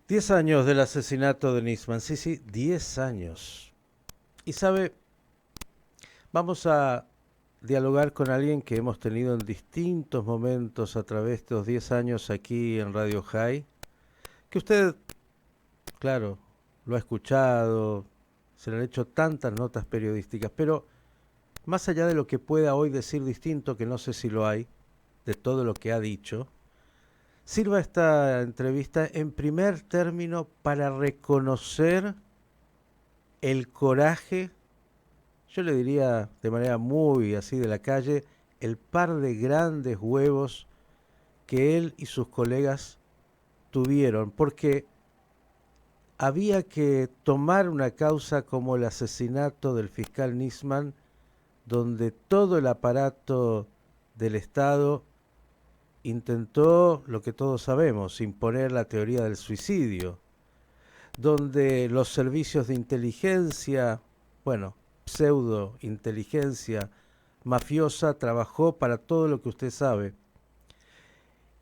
10 años del asesinato de Nisman, sí, 10 años. Y sabe, vamos a dialogar con alguien que hemos tenido en distintos momentos a través de estos 10 años aquí en Radio High, que usted, claro, lo ha escuchado, se le han hecho tantas notas periodísticas, pero más allá de lo que pueda hoy decir distinto, que no sé si lo hay, de todo lo que ha dicho, sirva esta entrevista en primer término para reconocer el coraje, yo le diría de manera muy así de la calle, el par de grandes huevos que él y sus colegas tuvieron, porque había que tomar una causa como el asesinato del fiscal Nisman, donde todo el aparato del Estado intentó lo que todos sabemos, imponer la teoría del suicidio, donde los servicios de inteligencia, bueno, pseudo inteligencia mafiosa trabajó para todo lo que usted sabe.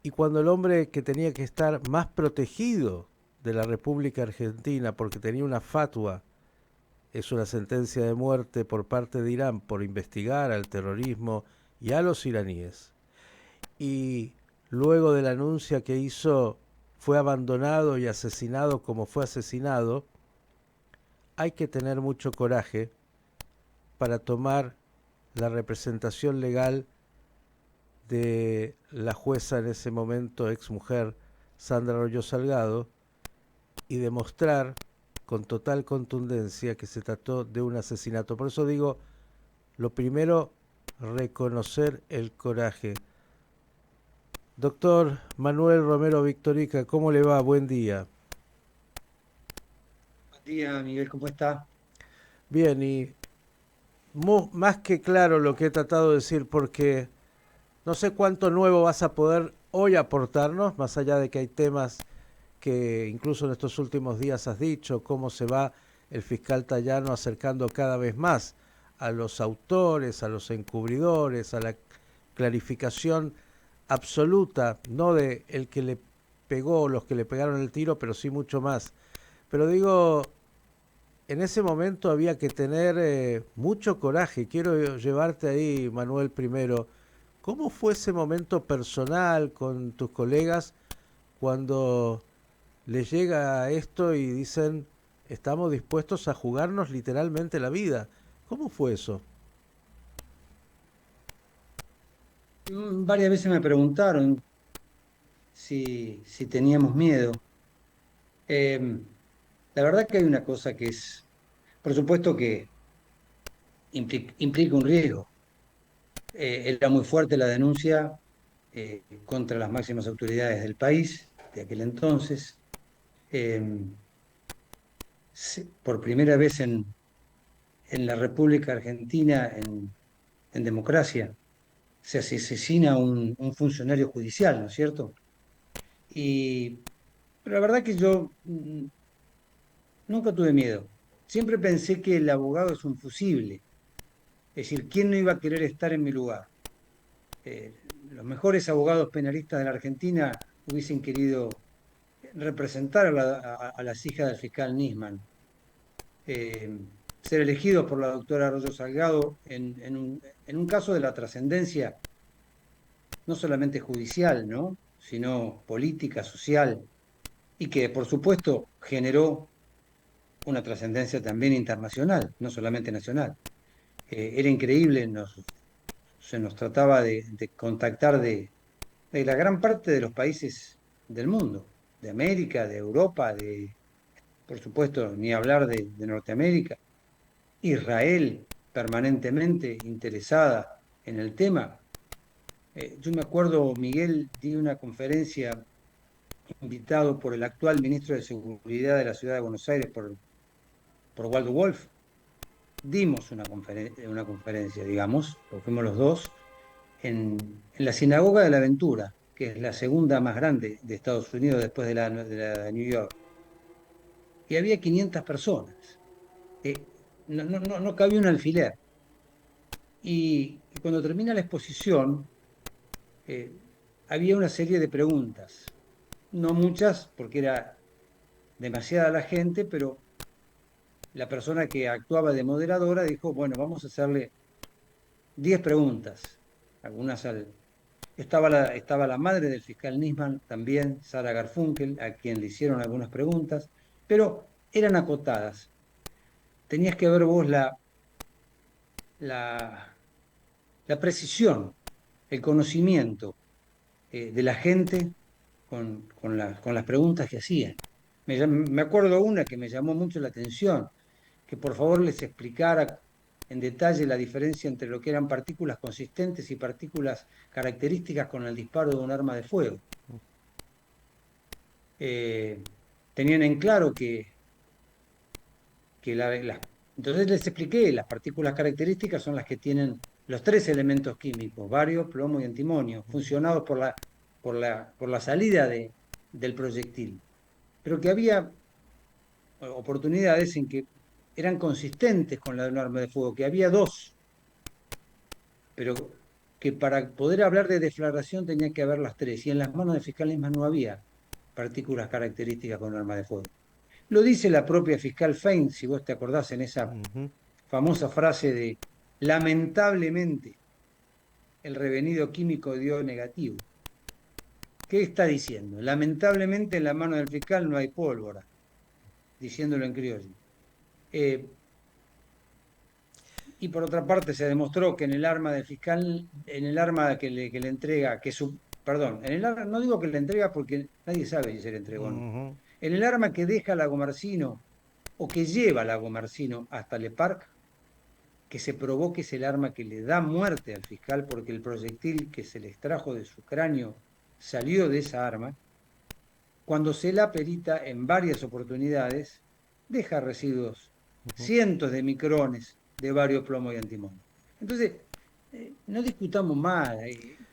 Y cuando el hombre que tenía que estar más protegido de la República Argentina porque tenía una fatua, es una sentencia de muerte por parte de Irán por investigar al terrorismo y a los iraníes, y luego del anuncio que hizo fue abandonado y asesinado como fue asesinado, hay que tener mucho coraje para tomar la representación legal de la jueza en ese momento, ex mujer Sandra Arroyo Salgado, y demostrar con total contundencia que se trató de un asesinato. Por eso digo, lo primero, reconocer el coraje. Doctor Manuel Romero Victorica, ¿cómo le va? Buen día. Buen día, Miguel, ¿cómo está? Bien, y más que claro lo que he tratado de decir, porque no sé cuánto nuevo vas a poder hoy aportarnos, más allá de que hay temas que incluso en estos últimos días has dicho, cómo se va el fiscal Tayano acercando cada vez más a los autores, a los encubridores, a la clarificación absoluta, no de el que le pegó, los que le pegaron el tiro, pero sí mucho más. Pero digo, en ese momento había que tener mucho coraje. Quiero llevarte ahí, Manuel, primero. ¿Cómo fue ese momento personal con tus colegas cuando les llega esto y dicen, estamos dispuestos a jugarnos literalmente la vida? ¿Cómo fue eso? Varias veces me preguntaron si teníamos miedo. Em, la verdad que hay una cosa que es, por supuesto que implica un riesgo. Era muy fuerte la denuncia contra las máximas autoridades del país de aquel entonces. Em, por primera vez en la República Argentina, en democracia, se asesina a un funcionario judicial, ¿no es cierto? Y pero la verdad que yo nunca tuve miedo. Siempre pensé que el abogado es un fusible. Es decir, ¿quién no iba a querer estar en mi lugar? Los mejores abogados penalistas de la Argentina hubiesen querido representar a las hijas del fiscal Nisman. Eh, Ser elegidos por la doctora Arroyo Salgado en un caso de la trascendencia, no solamente judicial, ¿no? Sino política, social, y que por supuesto generó una trascendencia también internacional, no solamente nacional. Era increíble, se nos trataba de contactar de la gran parte de los países del mundo, de América, de Europa, por supuesto, ni hablar de Norteamérica, Israel permanentemente interesada en el tema. Yo me acuerdo, Miguel, di una conferencia invitado por el actual ministro de Seguridad de la Ciudad de Buenos Aires, por Waldo Wolf. Dimos una conferencia, digamos, porque fuimos los dos, en la Sinagoga de la Aventura, que es la segunda más grande de Estados Unidos después de la de New York. Y había 500 personas. No cabía un alfiler. Y cuando termina la exposición, eh, había una serie de preguntas. No muchas, porque era demasiada la gente, pero la persona que actuaba de moderadora dijo, bueno, vamos a hacerle 10 preguntas. Algunas estaba la madre del fiscal Nisman también, Sara Garfunkel, a quien le hicieron algunas preguntas, pero eran acotadas. Tenías que ver vos la, la precisión, el conocimiento de la gente con las preguntas que hacían. Me acuerdo una que me llamó mucho la atención, que por favor les explicara en detalle la diferencia entre lo que eran partículas consistentes y partículas características con el disparo de un arma de fuego. Eh, Tenían en claro que entonces les expliqué, las partículas características son las que tienen los tres elementos químicos, bario, plomo y antimonio, funcionados por la salida del proyectil, pero que había oportunidades en que eran consistentes con la de un arma de fuego, que había dos, pero que para poder hablar de deflagración tenía que haber las tres, y en las manos del fiscal Nisman no había partículas características con un arma de fuego. Lo dice la propia fiscal Fein, si vos te acordás en esa Ujú. famosa frase de lamentablemente el revenido químico dio negativo. ¿Qué está diciendo? Lamentablemente en la mano del fiscal no hay pólvora, diciéndolo en criollo. Eh, y por otra parte se demostró que en el arma del fiscal, en el arma que le entrega, perdón, no digo que le entrega porque nadie sabe si se le entregó o no. Ujú. En el arma que deja a Lagomarsino o que lleva a Lagomarsino hasta Le Parc, que se probó que es el arma que le da muerte al fiscal porque el proyectil que se le extrajo de su cráneo salió de esa arma, cuando se la perita en varias oportunidades, deja residuos, cientos de micrones de bario, plomo y antimonio. Entonces, no discutamos más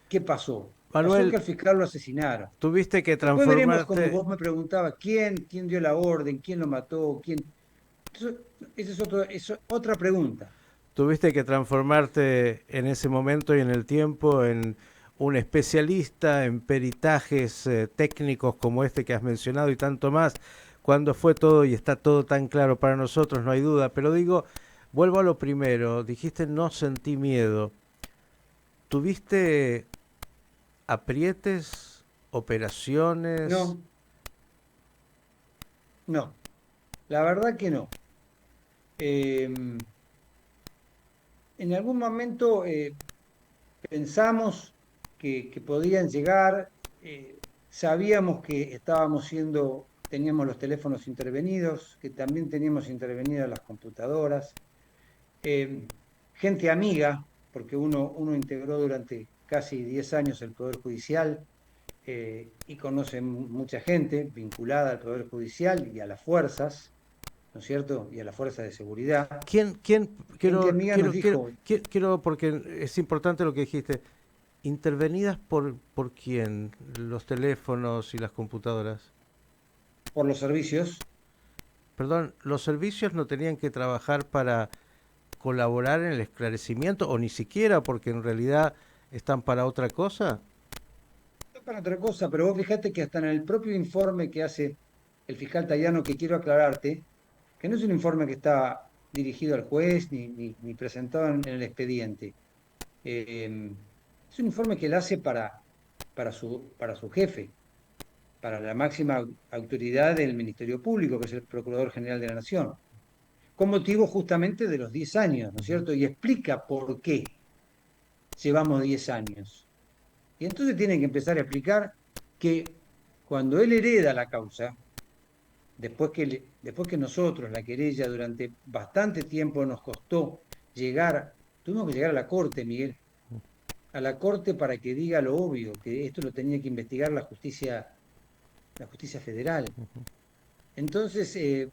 qué pasó. Pasó que Manuel, al fiscal lo asesinaron. tuviste que Después veremos, como transformarte, vos me preguntabas, quién dio la orden, quién lo mató, quién. Esa es otra pregunta. tuviste que transformarte en ese momento y en el tiempo en un especialista en peritajes técnicos como este que has mencionado y tanto más. Cuando fue todo y está todo tan claro para nosotros, no hay duda. Pero digo, vuelvo a lo primero. Dijiste no sentí miedo. ¿Tuviste aprietes, operaciones? No, no, la verdad que no. Eh, en algún momento pensamos que podían llegar, sabíamos que teníamos los teléfonos intervenidos, que también teníamos intervenidas las computadoras, eh, gente amiga, porque uno integró durante casi 10 años el Poder Judicial y conoce mucha gente vinculada al Poder Judicial y a las fuerzas, ¿no es cierto? Y a las fuerzas de seguridad. ¿Quién, Gente amiga nos dijo, quiero, porque es importante lo que dijiste, intervenidas por quién, los teléfonos y las computadoras? por los servicios. Perdón, ¿los servicios no tenían que trabajar para colaborar en el esclarecimiento o ni siquiera porque en realidad están para otra cosa? No para otra cosa, pero vos fijate que hasta en el propio informe que hace el fiscal Tayano, que quiero aclararte, que no es un informe que está dirigido al juez ni presentado en el expediente. Es un informe que él hace para su jefe, para la máxima autoridad del Ministerio Público, que es el Procurador General de la Nación, con motivo justamente de los 10 años, ¿no es cierto? Y explica por qué llevamos 10 años. Y entonces tienen que empezar a explicar que cuando él hereda la causa, después que nosotros, la querella, durante bastante tiempo nos costó tuvimos que llegar a la corte, Miguel, a la corte para que diga lo obvio, que esto lo tenía que investigar la justicia federal. Entonces, él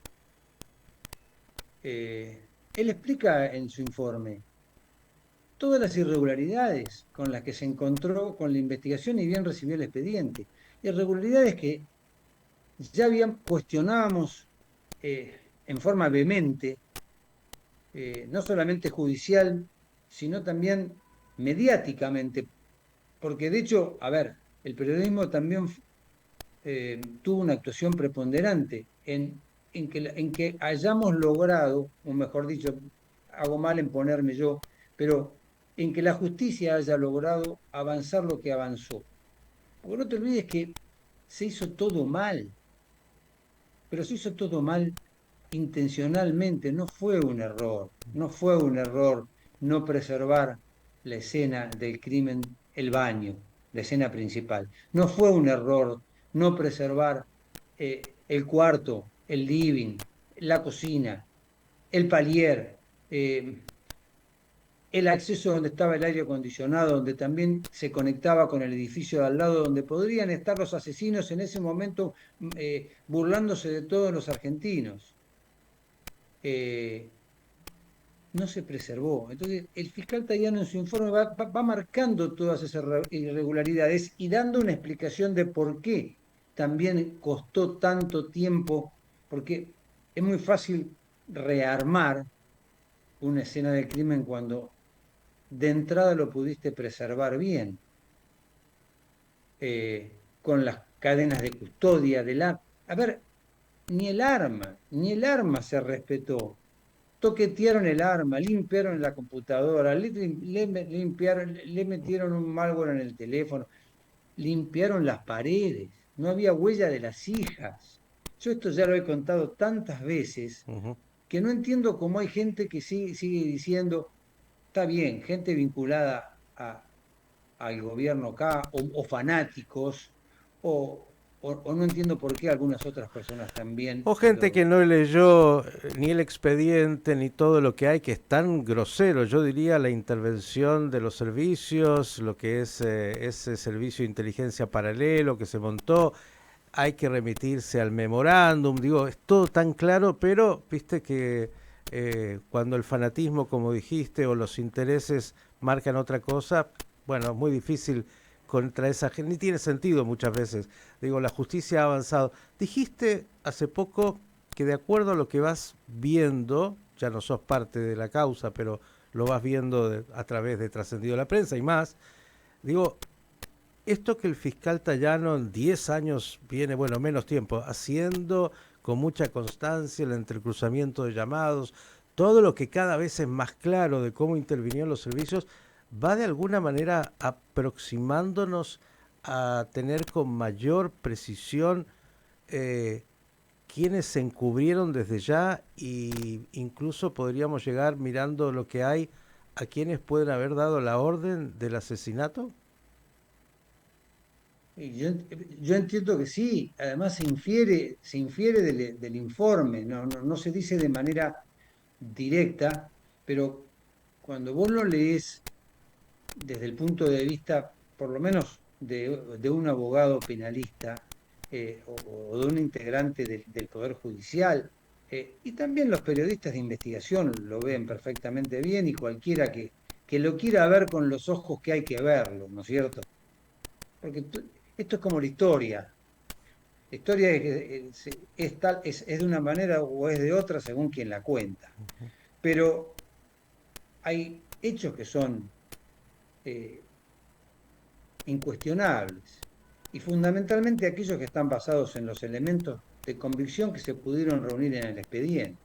explica en su informe todas las irregularidades con las que se encontró con la investigación y bien recibió el expediente. Irregularidades que ya bien cuestionábamos en forma vehemente, no solamente judicial, sino también mediáticamente, porque de hecho, a ver, el periodismo también tuvo una actuación preponderante en que hayamos logrado, o mejor dicho, hago mal en ponerme yo, pero en que la justicia haya logrado avanzar lo que avanzó. Porque no te olvides que se hizo todo mal, pero se hizo todo mal intencionalmente, no fue un error, no fue un error no preservar la escena del crimen, el baño, la escena principal. No fue un error no preservar el cuarto, el living, la cocina, el palier, el acceso donde estaba el aire acondicionado, donde también se conectaba con el edificio de al lado, donde podrían estar los asesinos en ese momento burlándose de todos los argentinos. Eh, no se preservó. Entonces, el fiscal Tayano en su informe va marcando todas esas irregularidades y dando una explicación de por qué también costó tanto tiempo, porque es muy fácil rearmar una escena del crimen cuando de entrada lo pudiste preservar bien, con las cadenas de custodia del arma. A ver, ni el arma se respetó. Toquetearon el arma, limpiaron la computadora, limpiaron, le metieron un malware en el teléfono, limpiaron las paredes, no había huella de las hijas. Yo esto ya lo he contado tantas veces Ujú. que no entiendo cómo hay gente que sigue diciendo, está bien, gente vinculada al gobierno acá, o fanáticos, o no entiendo por qué algunas otras personas también O gente que no leyó ni el expediente ni todo lo que hay, que es tan grosero. Yo diría la intervención de los servicios, lo que es ese servicio de inteligencia paralelo que se montó. Hay que remitirse al memorándum. Digo, es todo tan claro, pero viste que cuando el fanatismo, como dijiste, o los intereses marcan otra cosa, bueno, es muy difícil contra esa gente, ni tiene sentido muchas veces. Digo, la justicia ha avanzado. Dijiste hace poco que de acuerdo a lo que vas viendo, ya no sos parte de la causa, pero lo vas viendo a través de Trascendido la Prensa y más, digo, esto que el fiscal Tayano en 10 años viene, bueno, menos tiempo, haciendo con mucha constancia el entrecruzamiento de llamados, todo lo que cada vez es más claro de cómo intervinieron los servicios, va de alguna manera aproximándonos a tener con mayor precisión eh, quienes se encubrieron desde ya e incluso podríamos llegar mirando lo que hay a quienes pueden haber dado la orden del asesinato. Y yo entiendo que sí, además se infiere del informe, no se dice de manera directa, pero cuando vos lo lees desde el punto de vista, por lo menos, de un abogado penalista o de un integrante del Poder Judicial, y también los periodistas de investigación lo ven perfectamente bien y cualquiera que lo quiera ver con los ojos que hay que verlo, ¿no es cierto? Porque esto es como la historia. La historia es de una manera o es de otra según quien la cuenta. Pero hay hechos que son eh, incuestionables y fundamentalmente aquellos que están basados en los elementos de convicción que se pudieron reunir en el expediente.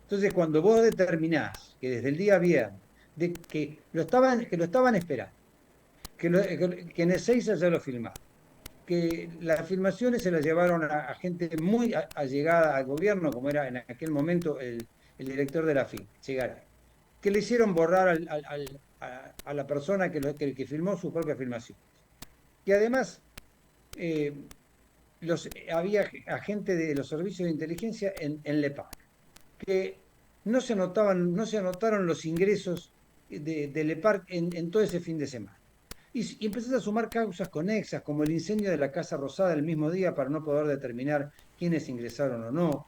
Entonces, cuando vos determinás que desde el día viernes, que lo estaban esperando, que en Ezeiza ya lo filmaron, que las filmaciones se las llevaron a gente muy allegada al gobierno, como era en aquel momento el director de la FIN, Chegaray, que le hicieron borrar a la persona que filmó su propia filmación. Y además, eh, había agentes de los servicios de inteligencia en LEPAC, que no se anotaron los ingresos de LEPAC en todo ese fin de semana. Y empezás a sumar causas conexas, como el incendio de la Casa Rosada el mismo día para no poder determinar quiénes ingresaron o no.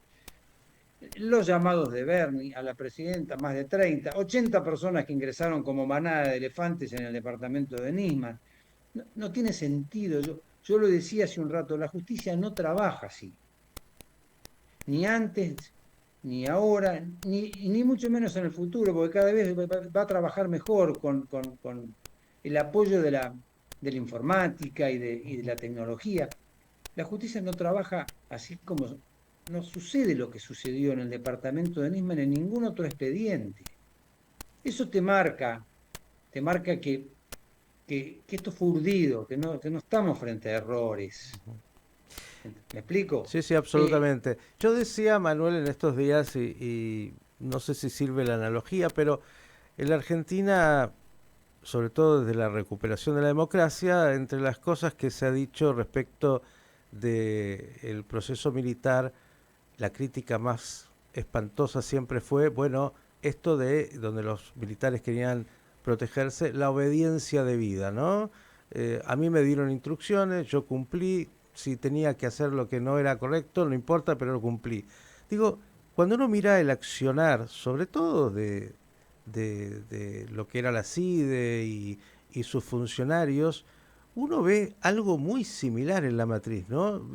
Los llamados de Bernie a la presidenta, más de 30, 80 personas que ingresaron como manada de elefantes en el departamento de Nisman. No tiene sentido. Yo lo decía hace un rato, la justicia no trabaja así. Ni antes, ni ahora, ni mucho menos en el futuro, porque cada vez va a trabajar mejor con el apoyo de la informática y de la tecnología. La justicia no trabaja así como no sucede lo que sucedió en el departamento de Nisman en ningún otro expediente. Eso te marca que esto fue urdido, que no estamos frente a errores. ¿Me explico? Sí, sí, Eh, absolutamente. Yo decía, Manuel, en estos días, y no sé si sirve la analogía, pero en la Argentina, sobre todo desde la recuperación de la democracia, entre las cosas que se ha dicho respecto del proceso militar, la crítica más espantosa siempre fue, bueno, esto de donde los militares querían protegerse, la obediencia debida, ¿no? A mí me dieron instrucciones, yo cumplí, si tenía que hacer lo que no era correcto, no importa, pero lo cumplí. Digo, cuando uno mira el accionar, sobre todo de lo que era la CIDE y sus funcionarios, uno ve algo muy similar en la matriz, ¿no?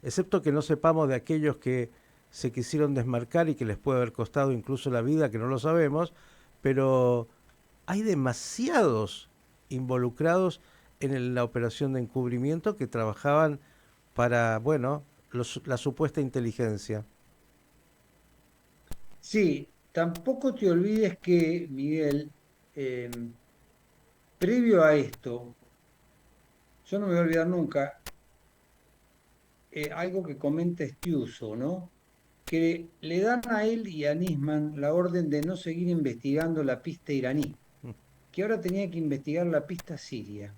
Excepto que no sepamos de aquellos que se quisieron desmarcar y que les puede haber costado incluso la vida, que no lo sabemos, pero hay demasiados involucrados en la operación de encubrimiento que trabajaban para, bueno, la supuesta inteligencia. sí, tampoco te olvides que, Miguel, eh, previo a esto, yo no me voy a olvidar nunca algo que comenta Estiuso, ¿no? Que le dan a él y a Nisman la orden de no seguir investigando la pista iraní, que ahora tenía que investigar la pista siria.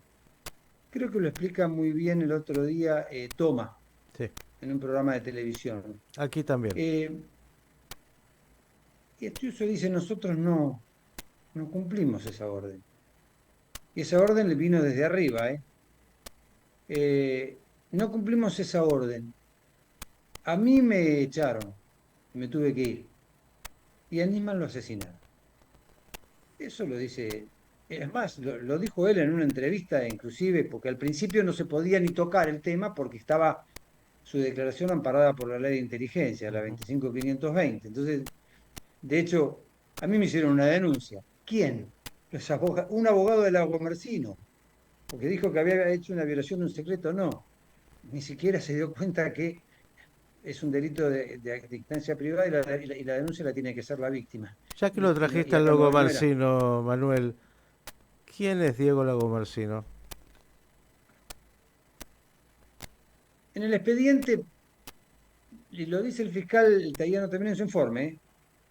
Creo que lo explica muy bien el otro día Toma, Sí, en un programa de televisión. aquí también. Eh, y Estiuso dice, nosotros no cumplimos esa orden. Y esa orden le vino desde arriba, ¿eh? No cumplimos esa orden. A mí me echaron, me tuve que ir. Y a Nisman lo asesinaron. Eso lo dice, es más, lo dijo él en una entrevista, inclusive, porque al principio no se podía ni tocar el tema porque estaba su declaración amparada por la ley de inteligencia, la 25520. Entonces, de hecho, a mí me hicieron una denuncia. ¿Quién? Un abogado del Lagomarsino, porque dijo que había hecho una violación de un secreto. No, ni siquiera se dio cuenta que es un delito de instancia privada y la denuncia la tiene que hacer la víctima. Ya que lo Y trajiste al acá Logo no era. Marcino, Manuel, ¿quién es Diego Lago Marcino? En el expediente, y lo dice el fiscal italiano también en su informe,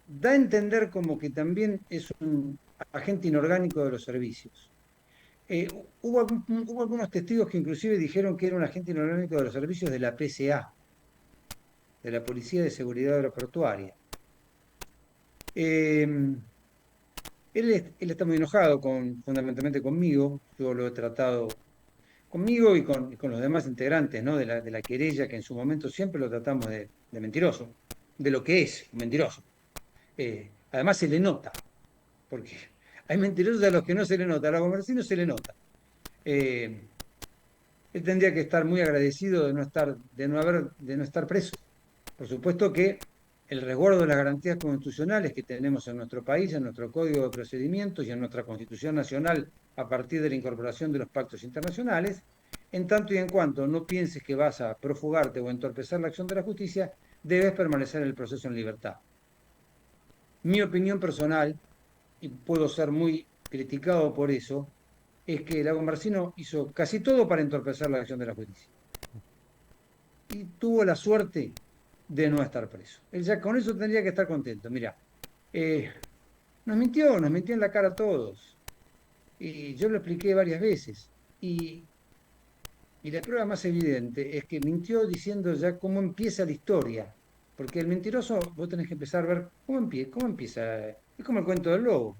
da a entender como que también es un agente inorgánico de los servicios. Eh, hubo algunos testigos que inclusive dijeron que era un agente inorgánico de los servicios de la PSA, de la Policía de Seguridad Aeroportuaria. Eh, él está muy enojado fundamentalmente conmigo, yo lo he tratado conmigo y con los demás integrantes, ¿no? de la querella, que en su momento siempre lo tratamos de mentiroso, de lo que es un mentiroso. Además se le nota, porque hay mentirosos a los que no se le nota, a los comerciantes se le nota. Eh, Él tendría que estar muy agradecido de no estar preso. Por supuesto que el resguardo de las garantías constitucionales que tenemos en nuestro país, en nuestro Código de Procedimientos y en nuestra Constitución Nacional a partir de la incorporación de los pactos internacionales, en tanto y en cuanto no pienses que vas a profugarte o entorpecer la acción de la justicia, debes permanecer en el proceso en libertad. Mi opinión personal, y puedo ser muy criticado por eso, es que Lago Marcino hizo casi todo para entorpecer la acción de la justicia y tuvo la suerte de no estar preso. Él ya con eso tendría que estar contento. Mira, eh, nos mintió en la cara a todos. Y yo lo expliqué varias veces. Y la prueba más evidente es que mintió diciendo ya cómo empieza la historia. Porque el mentiroso, vos tenés que empezar a ver cómo empieza. Es como el cuento del lobo.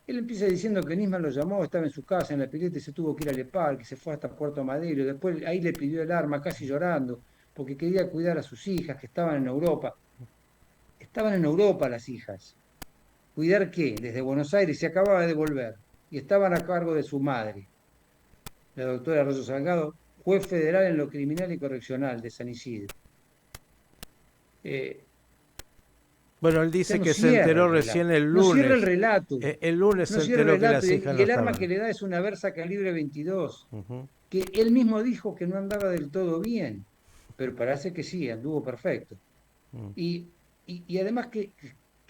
Él empieza diciendo que Nisman lo llamó, estaba en su casa, en la pileta, y se tuvo que ir a Lepal, que se fue hasta Puerto Madero, y después ahí le pidió el arma, casi llorando, porque quería cuidar a sus hijas que estaban en Europa. Estaban en Europa las hijas. ¿Cuidar qué? Desde Buenos Aires se acababa de volver, y estaban a cargo de su madre, la doctora Rosa Salgado, juez federal en lo criminal y correccional de San Isidro. Eh, Bueno, él O sea, dice no que se cierra enteró el relato. recién el No cierra el lunes. relato. El lunes No se cierra el enteró que relato. las hijas Y no el arma estaban. que le da es una Versa calibre 22, Ujú. que él mismo dijo que no andaba del todo bien, pero parece que sí, anduvo perfecto. Mm. Y, y además que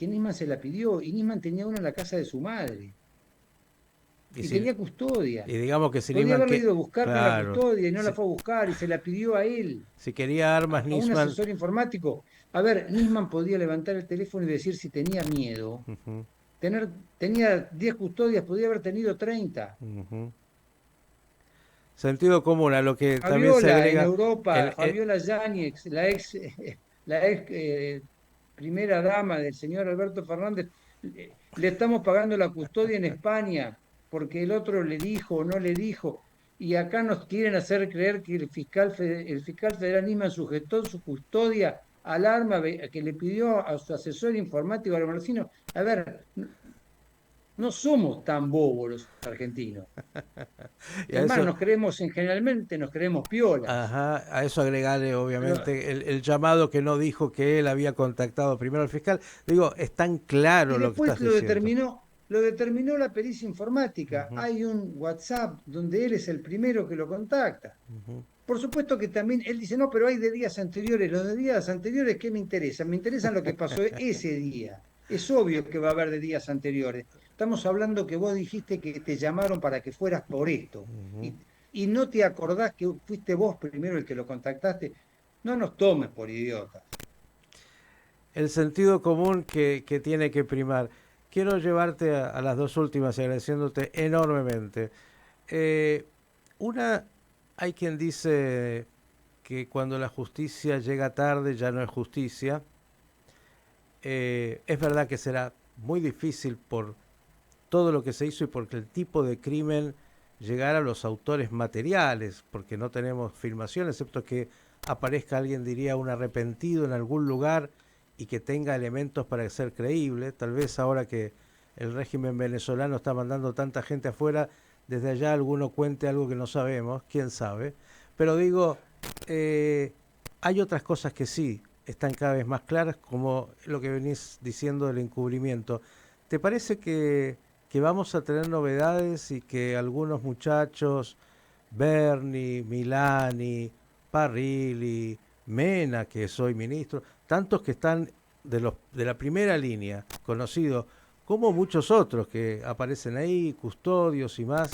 Nisman se la pidió, y Nisman tenía una en la casa de su madre, Y, y si, tenía custodia. y digamos que si Podía Nisman haberla que, ido a buscar con la claro, custodia y no la si, fue a buscar y se la pidió a él, si quería armas a un Nisman, asesor informático. A ver, Nisman podía levantar el teléfono y decir si tenía miedo. ujú, Tener, tenía 10 custodias, podía haber tenido 30. ujú. Sentido común, a lo que también se Fabiola en agrega Europa, el, Fabiola Yáñez, la ex primera dama del señor Alberto Fernández, le estamos pagando la custodia en España porque el otro le dijo o no le dijo. Y acá nos quieren hacer creer que el fiscal federal Nisman sujetó su custodia al arma que le pidió a su asesor informático, Albertino. A ver, no somos tan bobos los argentinos. y a Es más, eso, generalmente nos creemos piolas. ajá, a eso agregarle Pero, obviamente el llamado que no dijo que él había contactado primero al fiscal. Digo, es tan claro y lo que estás después diciendo. lo determinó la pericia informática. Ujú, Hay un WhatsApp donde él es el primero que lo contacta. ujú. Por supuesto que también él dice, no, pero hay de días anteriores. Los de días anteriores, ¿qué me interesan? Me interesan lo que pasó ese día. Es obvio que va a haber de días anteriores. Estamos hablando que vos dijiste que te llamaron para que fueras por esto. Y no te acordás que fuiste vos primero el que lo contactaste. No nos tomes por idiotas. El sentido común que tiene que primar. Quiero llevarte a las dos últimas, agradeciéndote enormemente. Eh, una, hay quien dice que cuando la justicia llega tarde ya no es justicia. Es verdad que será muy difícil por todo lo que se hizo y porque el tipo de crimen llegara a los autores materiales, porque no tenemos filmación, excepto que aparezca alguien, diría, un arrepentido en algún lugar y que tenga elementos para ser creíble. Tal vez ahora que el régimen venezolano está mandando tanta gente afuera, desde allá alguno cuente algo que no sabemos, quién sabe. Pero digo, eh, hay otras cosas que sí están cada vez más claras, como lo que venís diciendo del encubrimiento. ¿Te parece que vamos a tener novedades y que algunos muchachos, Bernie, Milani, Parrilli, Mena, que soy ministro, tantos que están de la primera línea, conocidos, como muchos otros que aparecen ahí, custodios y más,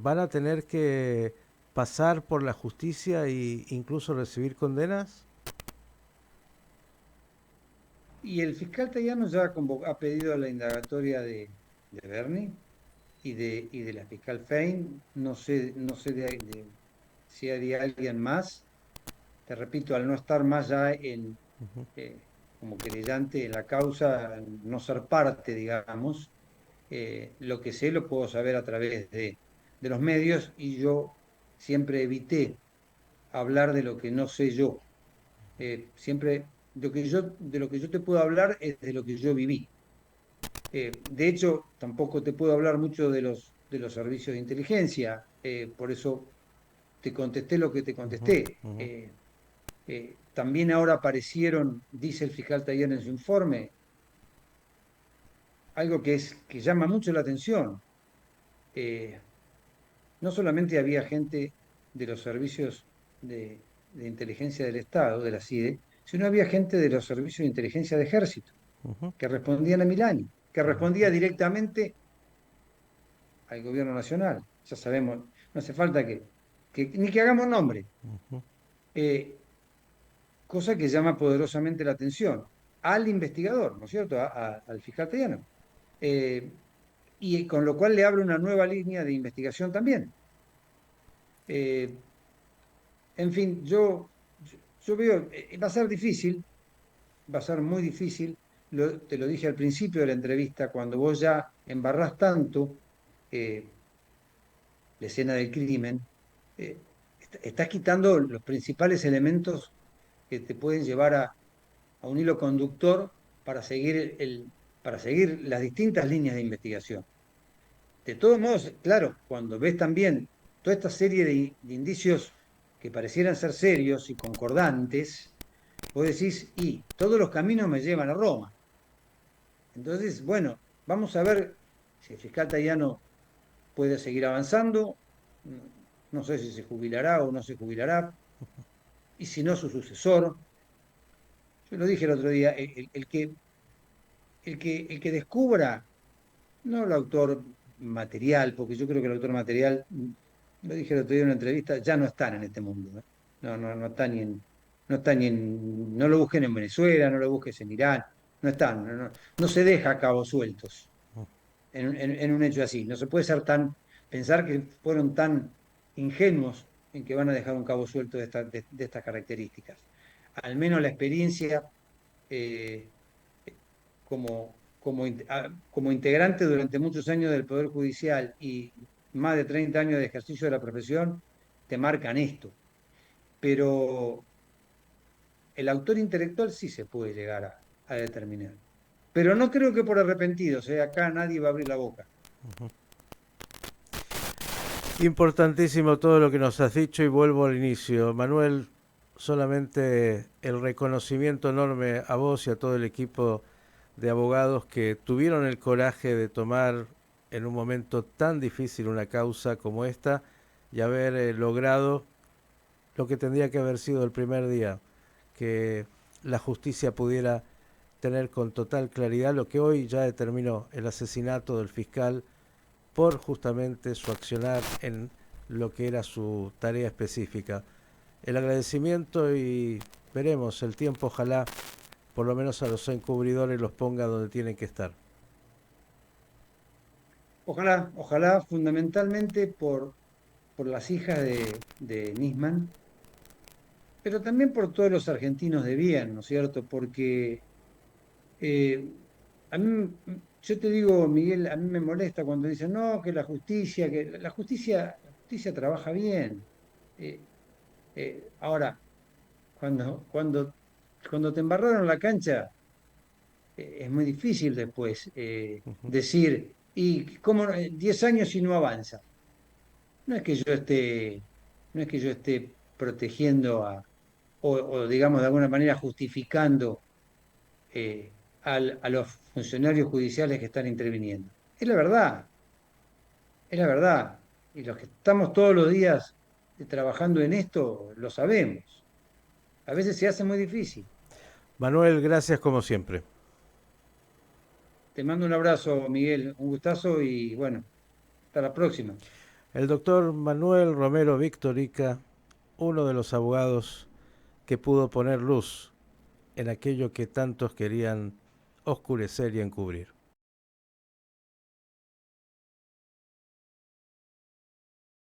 van a tener que pasar por la justicia e incluso recibir condenas? Y el fiscal Tayano ya ha pedido la indagatoria de Bernie y de la fiscal Fein. No sé si hay de alguien más. Te repito, al no estar más ya como querellante en la causa, no ser parte, digamos, lo que sé lo puedo saber a través de los medios y yo siempre evité hablar de lo que no sé yo. Siempre de lo que yo te puedo hablar es de lo que yo viví. De hecho, tampoco te puedo hablar mucho de los servicios de inteligencia, por eso te contesté lo que te Ujú, contesté. ujú. También ahora aparecieron, dice el fiscal Taller en su informe, algo que llama mucho la atención. Eh, no solamente había gente de los servicios de inteligencia del Estado, de la CIDE, sino había gente de los servicios de inteligencia de Ejército, Ujú, que respondían a Milani, que respondía ujú, directamente al gobierno nacional. Ya sabemos, no hace falta ni que hagamos nombre. ujú. Eh, Cosa que llama poderosamente la atención al investigador, ¿no es cierto? Al fiscal Tellano. Eh, y con lo cual le abre una nueva línea de investigación también. Eh, en fin, yo veo, va a ser difícil, va a ser muy difícil, te lo dije al principio de la entrevista, cuando vos ya embarrás tanto eh, la escena del crimen, estás quitando los principales elementos que te pueden llevar a un hilo conductor para seguir las distintas líneas de investigación. De todos modos, claro, cuando ves también toda esta serie de indicios que parecieran ser serios y concordantes, vos decís, y todos los caminos me llevan a Roma. Entonces, bueno, vamos a ver si el fiscal Tayano puede seguir avanzando. No sé si se jubilará o no se jubilará, y si no, su sucesor. Yo lo dije el otro día, el que descubra, no el autor material, porque yo creo que el autor material, lo dije el otro día en una entrevista, ya no están en este mundo. ¿Eh? No está ni en, no está ni en, no lo busquen en Venezuela, no lo busques en Irán, no están, no se deja cabos sueltos en un hecho así. No se puede ser pensar que fueron tan ingenuos en que van a dejar un cabo suelto de estas características. Al menos la experiencia eh, como integrante durante muchos años del Poder Judicial y más de 30 años de ejercicio de la profesión, te marcan esto. Pero el autor intelectual sí se puede llegar a determinar. Pero no creo que por arrepentidos, acá nadie va a abrir la boca. Importantísimo todo lo que nos has dicho y vuelvo al inicio. Manuel, solamente el reconocimiento enorme a vos y a todo el equipo de abogados que tuvieron el coraje de tomar en un momento tan difícil una causa como esta y haber logrado lo que tendría que haber sido el primer día, que la justicia pudiera tener con total claridad lo que hoy ya determinó el asesinato del fiscal por justamente su accionar en lo que era su tarea específica. El agradecimiento y veremos el tiempo, ojalá por lo menos a los encubridores los ponga donde tienen que estar. Ojalá fundamentalmente por las hijas de Nisman, pero también por todos los argentinos de bien, ¿no es cierto? Porque eh, yo te digo, Miguel, a mí me molesta cuando dicen, no, que la justicia trabaja bien. Eh, ahora, cuando te embarraron la cancha, es muy difícil después decir, ¿y cómo 10 años y no avanza? No es que yo esté, no es que yo esté protegiendo o digamos de alguna manera justificando a los funcionarios judiciales que están interviniendo. Es la verdad, es la verdad. Y los que estamos todos los días trabajando en esto, lo sabemos. A veces se hace muy difícil. Manuel, gracias como siempre. Te mando un abrazo, Miguel, un gustazo y bueno, hasta la próxima. El doctor Manuel Romero Victorica, uno de los abogados que pudo poner luz en aquello que tantos querían oscurecer y encubrir.